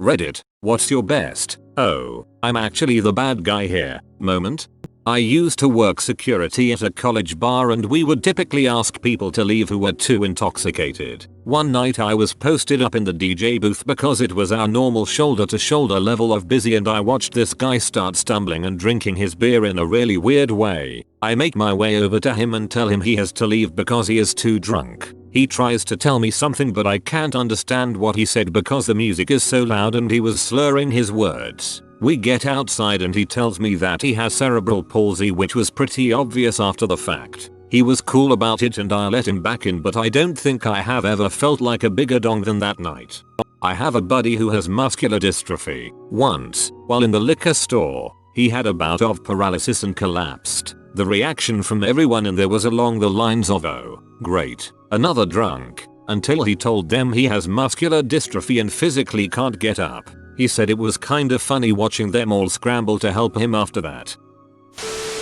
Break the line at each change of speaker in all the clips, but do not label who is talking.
Reddit, what's your best, "Oh, I'm actually the bad guy here" moment? I used to work security at a college bar and we would typically ask people to leave who were too intoxicated. One night I was posted up in the DJ booth because it was our normal shoulder to shoulder level of busy and I watched this guy start stumbling and drinking his beer in a really weird way. I make my way over to him and tell him he has to leave because he is too drunk. He tries to tell me something but I can't understand what he said because the music is so loud and he was slurring his words. We get outside and he tells me that he has cerebral palsy, which was pretty obvious after the fact. He was cool about it and I let him back in, but I don't think I have ever felt like a bigger dong than that night. I have a buddy who has muscular dystrophy. Once, while in the liquor store, he had a bout of paralysis and collapsed. The reaction from everyone in there was along the lines of, "Oh, great, another drunk," until he told them he has muscular dystrophy and physically can't get up. He said it was kinda funny watching them all scramble to help him after that.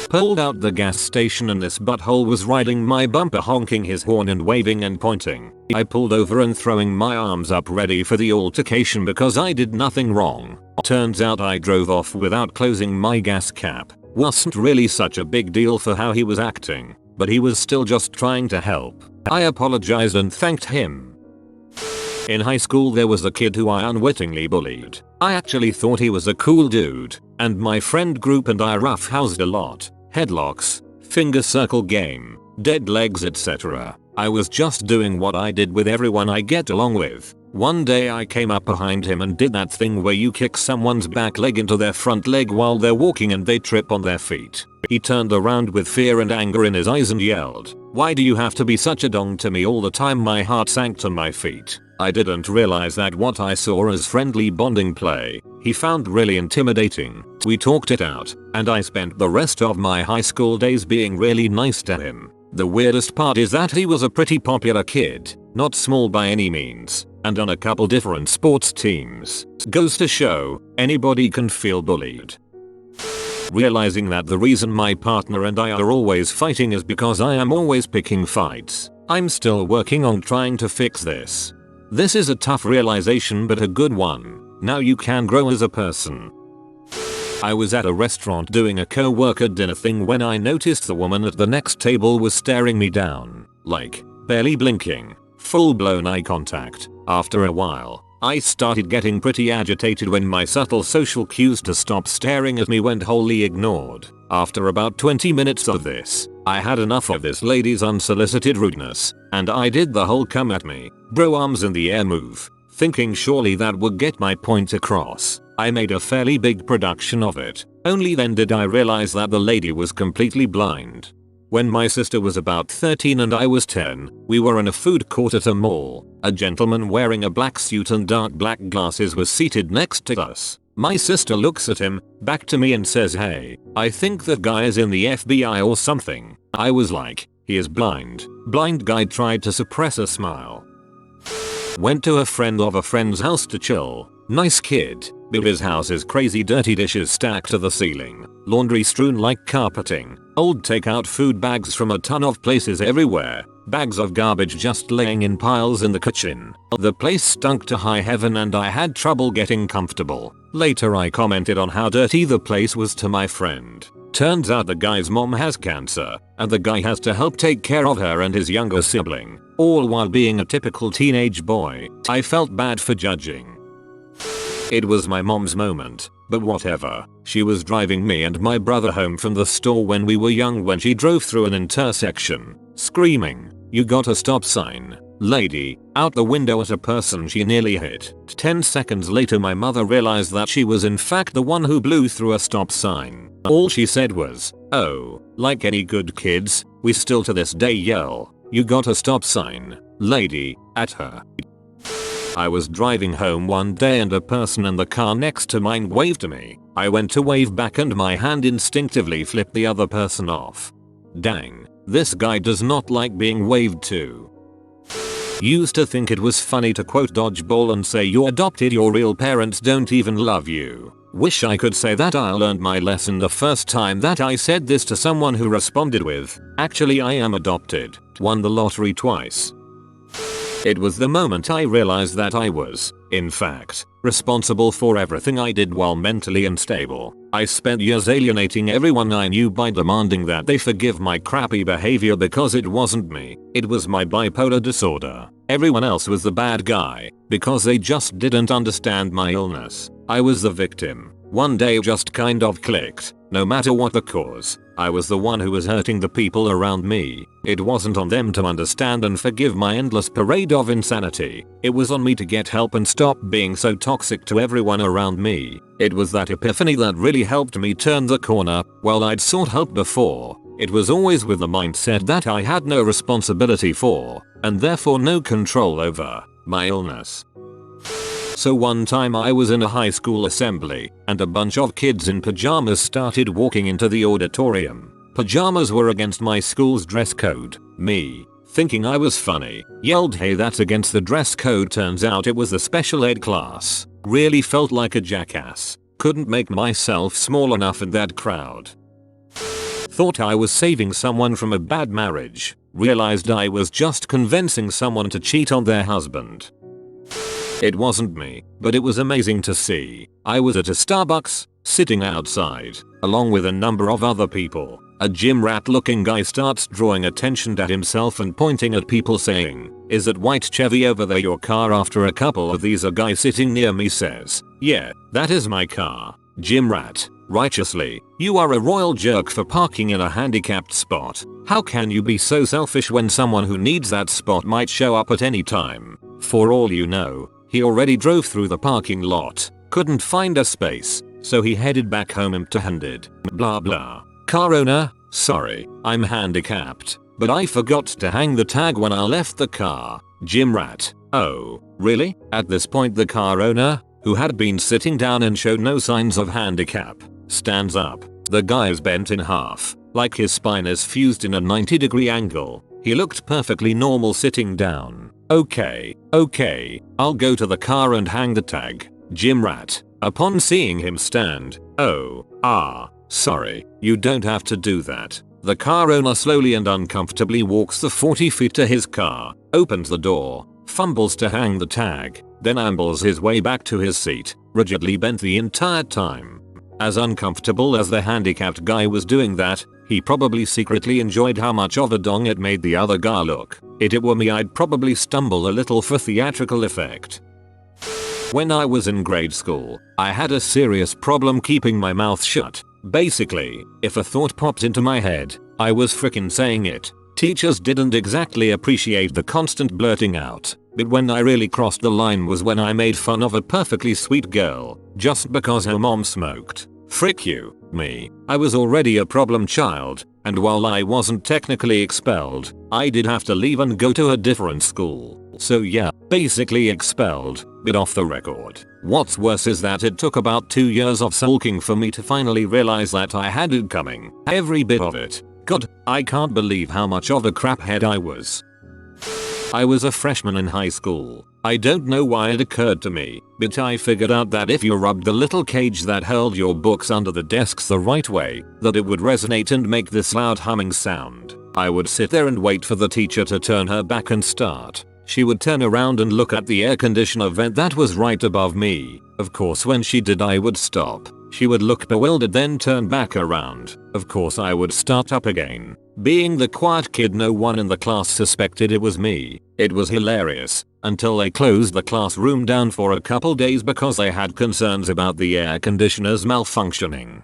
Pulled out the gas station and this butthole was riding my bumper, honking his horn and waving and pointing. I pulled over and throwing my arms up ready for the altercation because I did nothing wrong. Turns out I drove off without closing my gas cap. Wasn't really such a big deal for how he was acting, but he was still just trying to help. I apologized and thanked him. In high school there was a kid who I unwittingly bullied. I actually thought he was a cool dude, and my friend group and I roughhoused a lot. Headlocks, finger circle game, dead legs, etc. I was just doing what I did with everyone I get along with. One day I came up behind him and did that thing where you kick someone's back leg into their front leg while they're walking and they trip on their feet. He turned around with fear and anger in his eyes and yelled, "Why do you have to be such a dong to me all the time?" My heart sank to my feet. I didn't realize that what I saw as friendly bonding play, he found really intimidating. We talked it out, and I spent the rest of my high school days being really nice to him. The weirdest part is that he was a pretty popular kid, not small by any means, and on a couple different sports teams. Goes to show, anybody can feel bullied. Realizing that the reason my partner and I are always fighting is because I am always picking fights. I'm still working on trying to fix this. This is a tough realization but a good one. Now you can grow as a person. I was at a restaurant doing a co-worker dinner thing when I noticed the woman at the next table was staring me down, like, barely blinking, full-blown eye contact. After a while, I started getting pretty agitated when my subtle social cues to stop staring at me went wholly ignored. After about 20 minutes of this, I had enough of this lady's unsolicited rudeness, and I did the whole come at me, bro arms in the air move, thinking surely that would get my point across. I made a fairly big production of it. Only then did I realize that the lady was completely blind. When my sister was about 13 and I was 10, we were in a food court at a mall. A gentleman wearing a black suit and dark black glasses was seated next to us. My sister looks at him, back to me and says, "Hey, I think that guy is in the FBI or something." I was like, "He is blind." Blind guy tried to suppress a smile. Went to a friend of a friend's house to chill. Nice kid, but his house is crazy, dirty dishes stacked to the ceiling, laundry strewn like carpeting, old takeout food bags from a ton of places everywhere, bags of garbage just laying in piles in the kitchen. The place stunk to high heaven and I had trouble getting comfortable. Later I commented on how dirty the place was to my friend. Turns out the guy's mom has cancer, and the guy has to help take care of her and his younger sibling, all while being a typical teenage boy. I felt bad for judging. It was my mom's moment, but whatever. She was driving me and my brother home from the store when we were young when she drove through an intersection, screaming, "You got a stop sign, lady," out the window at a person she nearly hit. 10 seconds later my mother realized that she was in fact the one who blew through a stop sign. All she said was, "Oh," like any good kids, we still to this day yell, "You got a stop sign, lady," at her. I was driving home one day and a person in the car next to mine waved to me. I went to wave back and my hand instinctively flipped the other person off. Dang, this guy does not like being waved to. Used to think it was funny to quote Dodgeball and say you adopted, your real parents don't even love you. Wish I could say that I learned my lesson the first time that I said this to someone who responded with, "Actually I am adopted." Won the lottery twice. It was the moment I realized that I was, in fact, responsible for everything I did while mentally unstable. I spent years alienating everyone I knew by demanding that they forgive my crappy behavior because it wasn't me, it was my bipolar disorder. Everyone else was the bad guy because they just didn't understand my illness. I was the victim. One day just kind of clicked. No matter what the cause, I was the one who was hurting the people around me. It wasn't on them to understand and forgive my endless parade of insanity. It was on me to get help and stop being so toxic to everyone around me. It was that epiphany that really helped me turn the corner. While I'd sought help before, it was always with the mindset that I had no responsibility for, and therefore no control over, my illness. So one time I was in a high school assembly, and a bunch of kids in pajamas started walking into the auditorium. Pajamas were against my school's dress code. Me, thinking I was funny, yelled, "Hey, that's against the dress code." Turns out it was a special ed class. Really felt like a jackass. Couldn't make myself small enough in that crowd. Thought I was saving someone from a bad marriage. Realized I was just convincing someone to cheat on their husband. It wasn't me, but it was amazing to see. I was at a Starbucks, sitting outside, along with a number of other people. A gym rat looking guy starts drawing attention to himself and pointing at people saying, "Is that white Chevy over there your car?" After a couple of these, a guy sitting near me says, "Yeah, that is my car." Gym rat, righteously, "You are a royal jerk for parking in a handicapped spot. How can you be so selfish when someone who needs that spot might show up at any time?" For all you know, he already drove through the parking lot, couldn't find a space, so he headed back home empty-handed. Blah blah. Car owner, "Sorry, I'm handicapped, but I forgot to hang the tag when I left the car." Gym rat, "Oh, really?" At this point the car owner, who had been sitting down and showed no signs of handicap, stands up. The guy is bent in half, like his spine is fused in a 90-degree angle. He looked perfectly normal sitting down. Okay, I'll go to the car and hang the tag." Gym rat, upon seeing him stand, "Sorry, you don't have to do that." The car owner slowly and uncomfortably walks the 40 feet to his car, opens the door, fumbles to hang the tag, then ambles his way back to his seat, rigidly bent the entire time. As uncomfortable as the handicapped guy was doing that, he probably secretly enjoyed how much of a dong it made the other guy look. If it were me, I'd probably stumble a little for theatrical effect. When I was in grade school, I had a serious problem keeping my mouth shut. Basically, if a thought popped into my head, I was frickin' saying it. Teachers didn't exactly appreciate the constant blurting out, but when I really crossed the line was when I made fun of a perfectly sweet girl, just because her mom smoked. Frick you, me. I was already a problem child, and while I wasn't technically expelled, I did have to leave and go to a different school. So yeah, basically expelled, but off the record. What's worse is that it took about 2 years of sulking for me to finally realize that I had it coming. Every bit of it. God, I can't believe how much of a craphead I was. I was a freshman in high school. I don't know why it occurred to me, but I figured out that if you rubbed the little cage that held your books under the desks the right way, that it would resonate and make this loud humming sound. I would sit there and wait for the teacher to turn her back and start. She would turn around and look at the air conditioner vent that was right above me. Of course, when she did, I would stop. She would look bewildered, then turn back around. Of course, I would start up again. Being the quiet kid, no one in the class suspected it was me. It was hilarious, until they closed the classroom down for a couple days because they had concerns about the air conditioners malfunctioning.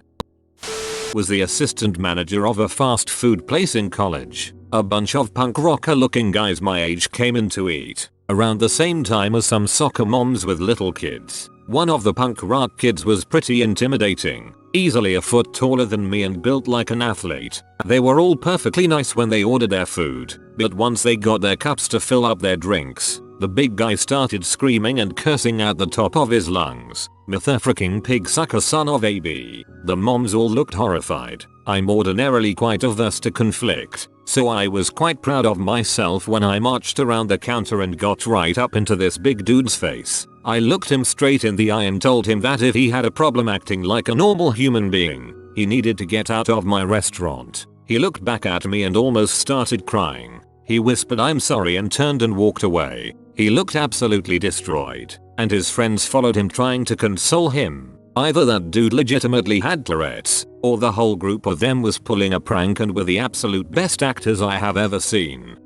Was the assistant manager of a fast food place in college. A bunch of punk rocker looking guys my age came in to eat, around the same time as some soccer moms with little kids. One of the punk rock kids was pretty intimidating, easily a foot taller than me and built like an athlete. They were all perfectly nice when they ordered their food, but once they got their cups to fill up their drinks, the big guy started screaming and cursing at the top of his lungs. "Motherfucking pig sucker, son of a b." The moms all looked horrified. I'm ordinarily quite averse to conflict, so I was quite proud of myself when I marched around the counter and got right up into this big dude's face. I looked him straight in the eye and told him that if he had a problem acting like a normal human being, he needed to get out of my restaurant. He looked back at me and almost started crying. He whispered, "I'm sorry," and turned and walked away. He looked absolutely destroyed, and his friends followed him trying to console him. Either that dude legitimately had Tourette's, or the whole group of them was pulling a prank and were the absolute best actors I have ever seen.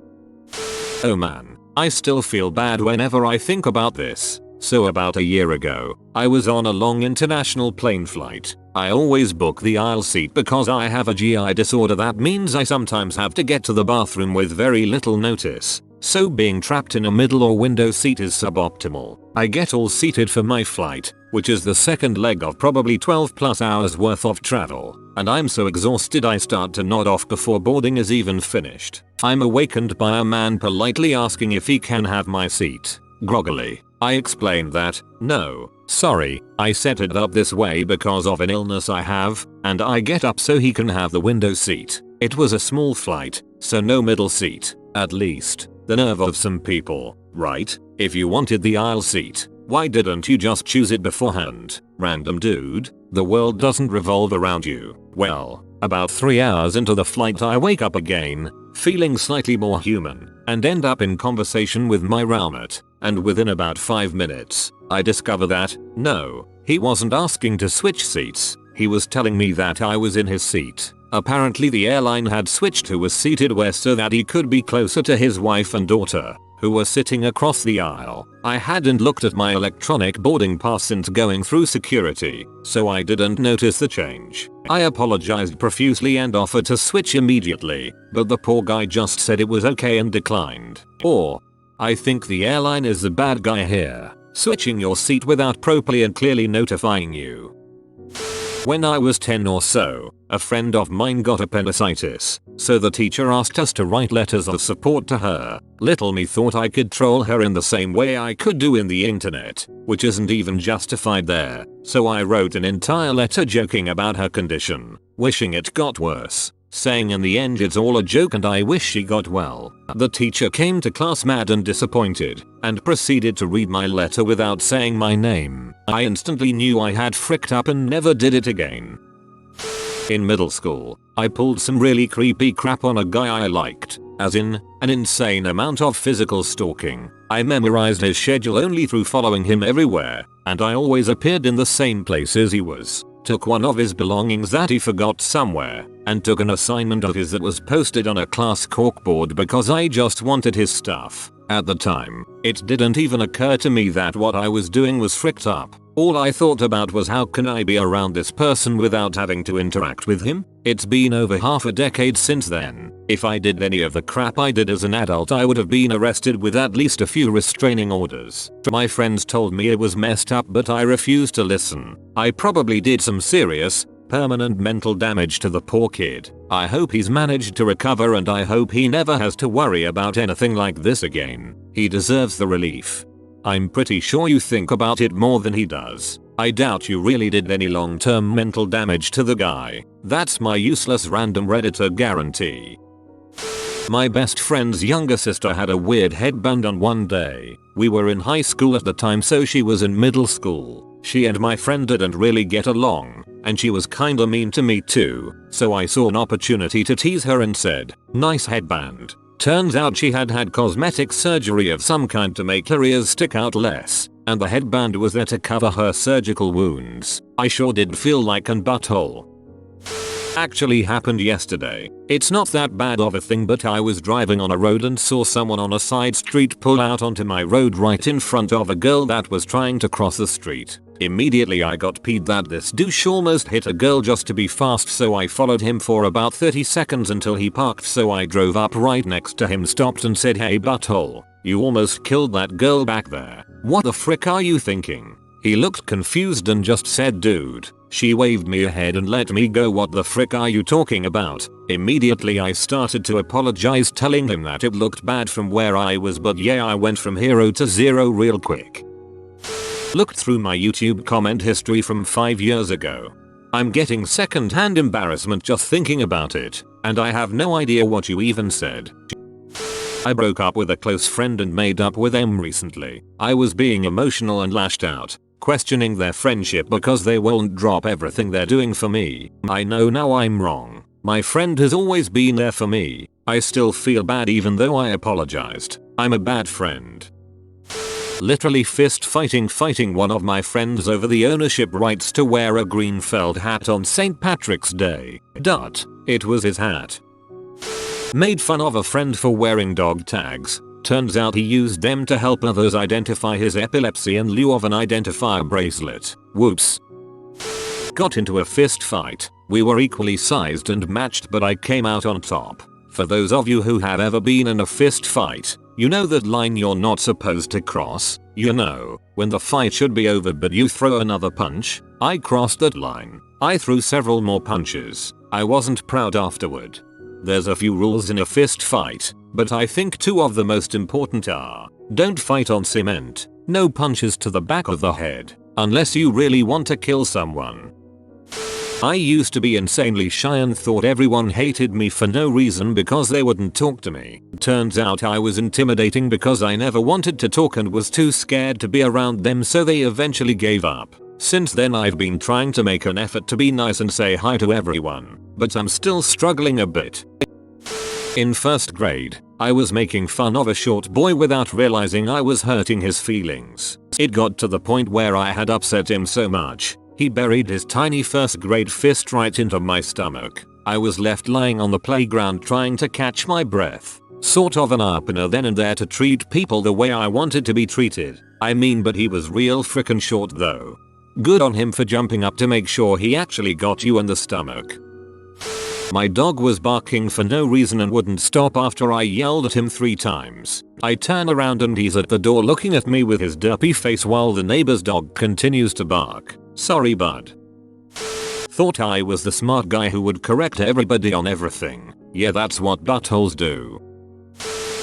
Oh man, I still feel bad whenever I think about this. So about a year ago, I was on a long international plane flight. I always book the aisle seat because I have a GI disorder that means I sometimes have to get to the bathroom with very little notice. So being trapped in a middle or window seat is suboptimal. I get all seated for my flight, which is the second leg of probably 12 plus hours worth of travel, and I'm so exhausted I start to nod off before boarding is even finished. I'm awakened by a man politely asking if he can have my seat. Groggily, I explained that, no, sorry, I set it up this way because of an illness I have, and I get up so he can have the window seat. It was a small flight, so no middle seat, at least. The nerve of some people, right? If you wanted the aisle seat, why didn't you just choose it beforehand? Random dude, the world doesn't revolve around you. Well, about 3 hours into the flight I wake up again, feeling slightly more human, and end up in conversation with my roommate, and within about 5 minutes, I discover that, no, he wasn't asking to switch seats, he was telling me that I was in his seat. Apparently the airline had switched who was seated where so that he could be closer to his wife and daughter, who were sitting across the aisle. I hadn't looked at my electronic boarding pass since going through security, so I didn't notice the change. I apologized profusely and offered to switch immediately, but the poor guy just said it was okay and declined. Or, I think the airline is the bad guy here, switching your seat without properly and clearly notifying you. When I was 10 or so, a friend of mine got appendicitis, so the teacher asked us to write letters of support to her. Little me thought I could troll her in the same way I could do in the internet, which isn't even justified there, so I wrote an entire letter joking about her condition, wishing it got worse, saying in the end it's all a joke and I wish she got well. The teacher came to class mad and disappointed, and proceeded to read my letter without saying my name. I instantly knew I had fricked up and never did it again. In middle school, I pulled some really creepy crap on a guy I liked, as in, an insane amount of physical stalking. I memorized his schedule only through following him everywhere, and I always appeared in the same places he was. Took one of his belongings that he forgot somewhere, and took an assignment of his that was posted on a class corkboard because I just wanted his stuff. At the time, it didn't even occur to me that what I was doing was fricked up. All I thought about was how can I be around this person without having to interact with him? It's been over half a decade since then. If I did any of the crap I did as an adult I would have been arrested with at least a few restraining orders. My friends told me it was messed up but I refused to listen. I probably did some serious, permanent mental damage to the poor kid. I hope he's managed to recover and I hope he never has to worry about anything like this again. He deserves the relief. I'm pretty sure you think about it more than he does. I doubt you really did any long-term mental damage to the guy. That's my useless random Redditor guarantee. My best friend's younger sister had a weird headband on one day. We were in high school at the time so she was in middle school. She and my friend didn't really get along, and she was kinda mean to me too, so I saw an opportunity to tease her and said, "Nice headband." Turns out she had had cosmetic surgery of some kind to make her ears stick out less, and the headband was there to cover her surgical wounds. I sure did feel like an butthole. Actually happened yesterday. It's not that bad of a thing but I was driving on a road and saw someone on a side street pull out onto my road right in front of a girl that was trying to cross the street. Immediately I got peed that this douche almost hit a girl just to be fast so I followed him for about 30 seconds until he parked so I drove up right next to him, stopped and said, "Hey butthole, you almost killed that girl back there. What the frick are you thinking?" He looked confused and just said, "Dude." She waved me ahead and let me go. "What the frick are you talking about?" Immediately I started to apologize, telling him that it looked bad from where I was but yeah, I went from hero to zero real quick. Looked through my YouTube comment history from 5 years ago. I'm getting second-hand embarrassment just thinking about it, and I have no idea what you even said. I broke up with a close friend and made up with them recently. I was being emotional and lashed out, questioning their friendship because they won't drop everything they're doing for me. I know now I'm wrong. My friend has always been there for me. I still feel bad even though I apologized. I'm a bad friend. Literally fist fighting one of my friends over the ownership rights to wear a green felt hat on St. Patrick's Day. It was his hat. Made fun of a friend for wearing dog tags. Turns out he used them to help others identify his epilepsy in lieu of an identifier bracelet. Whoops. Got into a fist fight. We were equally sized and matched, but I came out on top. For those of you who have ever been in a fist fight, you know that line you're not supposed to cross. You know, when the fight should be over but you throw another punch. I crossed that line. I threw several more punches. I wasn't proud afterward. There's a few rules in a fist fight, but I think two of the most important are: don't fight on cement, no punches to the back of the head, unless you really want to kill someone. I used to be insanely shy and thought everyone hated me for no reason because they wouldn't talk to me. Turns out I was intimidating because I never wanted to talk and was too scared to be around them, so they eventually gave up. Since then I've been trying to make an effort to be nice and say hi to everyone, but I'm still struggling a bit. In first grade, I was making fun of a short boy without realizing I was hurting his feelings. It got to the point where I had upset him so much, he buried his tiny first grade fist right into my stomach. I was left lying on the playground trying to catch my breath. Sort of an opener then and there to treat people the way I wanted to be treated. I mean, but he was real frickin' short though. Good on him for jumping up to make sure he actually got you in the stomach. My dog was barking for no reason and wouldn't stop after I yelled at him 3 times. I turn around and he's at the door looking at me with his derpy face while the neighbor's dog continues to bark. Sorry bud. Thought I was the smart guy who would correct everybody on everything. Yeah, that's what buttholes do.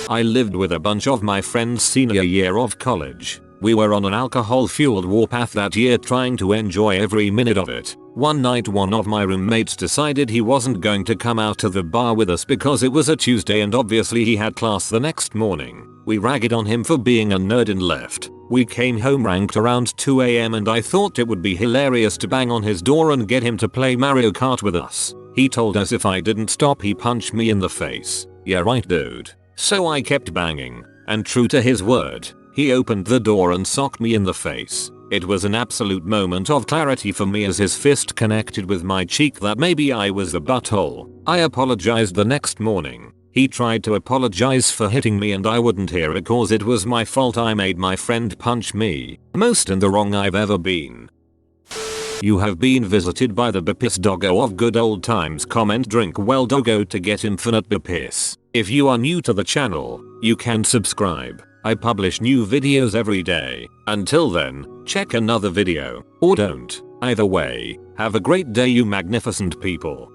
I lived with a bunch of my friends senior year of college. We were on an alcohol-fueled warpath that year, trying to enjoy every minute of it. One night one of my roommates decided he wasn't going to come out to the bar with us because it was a Tuesday and obviously he had class the next morning. We ragged on him for being a nerd and left. We came home ranked around 2 AM and I thought it would be hilarious to bang on his door and get him to play Mario Kart with us. He told us if I didn't stop he punched me in the face. Yeah right dude. So I kept banging, and true to his word, he opened the door and socked me in the face. It was an absolute moment of clarity for me as his fist connected with my cheek that maybe I was the butthole. I apologized the next morning. He tried to apologize for hitting me and I wouldn't hear it cause it was my fault I made my friend punch me. Most in the wrong I've ever been. You have been visited by the Bepiss doggo of good old times. Comment drink well doggo to get infinite Bepiss. If you are new to the channel, you can subscribe. I publish new videos every day. Until then, check another video, or don't. Either way, have a great day you magnificent people.